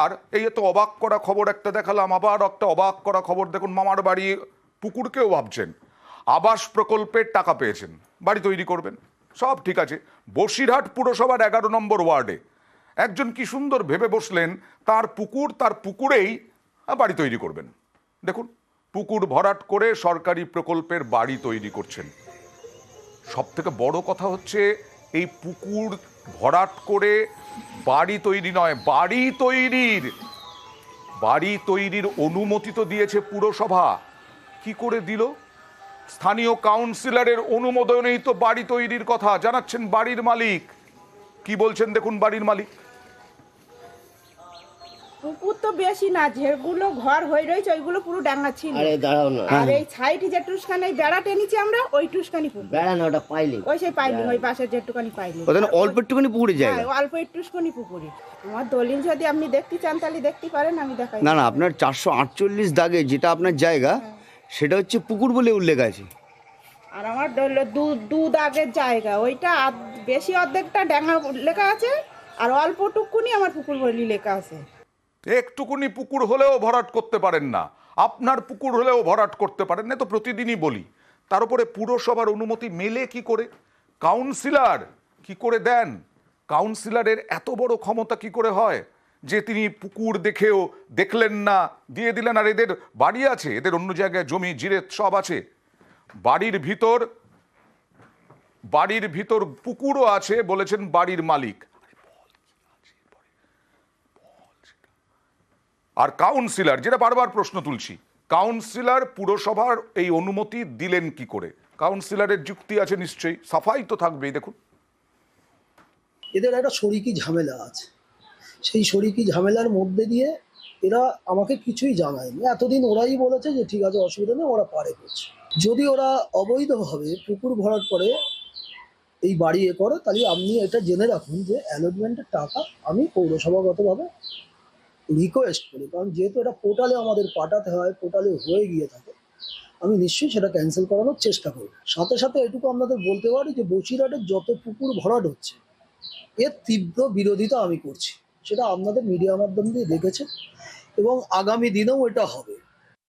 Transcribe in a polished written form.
আর এই তো অবাক করা খবর একটা দেখালাম, আবার একটা অবাক করা খবর দেখুন। মামার বাড়ি পুকুরকেও ভাবছেন আবাস প্রকল্পের টাকা পেয়েছেন, বাড়ি তৈরি করবেন, সব ঠিক আছে। বসিরহাট পুরসভার 11 নম্বর ওয়ার্ডে একজন কি সুন্দর ভেবে বসলেন তার পুকুর, তার পুকুরেই বাড়ি তৈরি করবেন। দেখুন, পুকুর ভরাট করে সরকারি প্রকল্পের বাড়ি তৈরি করছেন। সব থেকে বড় কথা হচ্ছে এই পুকুর ভরাট করে বাড়ি তৈরি নয়, বাড়ি তৈরির অনুমতি তো দিয়েছে পুরসভা। কি করে দিল? স্থানীয় কাউন্সিলরের অনুমোদনেই তো বাড়ি তৈরির কথা জানাচ্ছেন বাড়ির মালিক। কি বলছেন দেখুন বাড়ির মালিক। পুকুর তো বেশি না, যেগুলো ঘর হয়ে রয়েছে ওইগুলো পুরো ডাঙ্গা ছিল। আরে দাঁড়াও না, আর এই সাইডে যে টুসকানি বেড়া টেনেছি আমরা, ওই টুসকানি পুকুর। বেড়া না, ওটা পাইলি, ওই সেই পাইলি, ওই পাশের যেটুকানি পাইলি, ওখানে অল্প একটুখানি পুকুরে যায়। হ্যাঁ, অল্প একটুখানি পুকুরে। আমার দলিল যদি আপনি দেখতে চান তাহলে দেখতে পারেন, আমি দেখাই। না না, আপনার 448 দাগে যেটা আপনার জায়গা, সেটা হচ্ছে পুকুর বলে উল্লেখ আছে। আর আমার দু দাগের জায়গা, ওইটা বেশি অর্ধেকটা ডাঙ্গা লেখা আছে, আর অল্প টুকুনি আমার পুকুর বলে লেখা আছে। একটুকুনি পুকুর হলেও ভরাট করতে পারেন না, আপনার পুকুর হলেও ভরাট করতে পারেন না, তো প্রতিদিনই বলি। তার উপরে পুরসভার অনুমতি মেলে কি করে? কাউন্সিলর কি করে দেন? কাউন্সিলরের এত বড় ক্ষমতা কি করে হয় যে তিনি পুকুর দেখেও দেখলেন না, দিয়ে দিলেন? আর এদের বাড়ি আছে, এদের অন্য জায়গায় জমি জিরেত সব আছে, বাড়ির ভিতর পুকুরও আছে বলেছেন বাড়ির মালিক। আর কাউন্সিলর, যেটা বারবার প্রশ্ন তুলছি, কাউন্সিলর পুরসভার এই অনুমতি দিলেন কি করে? কাউন্সিলরের যুক্তি আছে নিশ্চয়ই, সাফাই তো থাকবেই। দেখুন, এদের একটা শরিকি ঝামেলা আছে, সেই শরিকি ঝামেলার মধ্যে দিয়ে এরা আমাকে কিছুই জানায়নি। এতদিন ওরাই বলেছে যে ঠিক আছে, অসুবিধা নেই, ওরা পারে করছে। যদি ওরা অবৈধভাবে পুকুর ভরাট করে এই বাড়ি করে, তাহলে আপনি এটা জেনে রাখুন যে অ্যালটমেন্টের টাকা আমি পৌরসভাগতভাবে রিকোয়েস্ট করি, কারণ যেহেতু এটা পোর্টালে আমাদের পাঠাতে হয়, পোর্টালে হয়ে গিয়ে থাকে, আমি নিশ্চয়ই সেটা ক্যান্সেল করানোর চেষ্টা করব। সাথে সাথে এটুকু আপনাদের বলতে পারি যে বসিরহাটের যত পুকুর ভরাট হচ্ছে এর তীব্র বিরোধিতা আমি করছি, সেটা আপনাদের মিডিয়ার মাধ্যম দিয়ে দেখেছে, এবং আগামী দিনেও এটা হবে।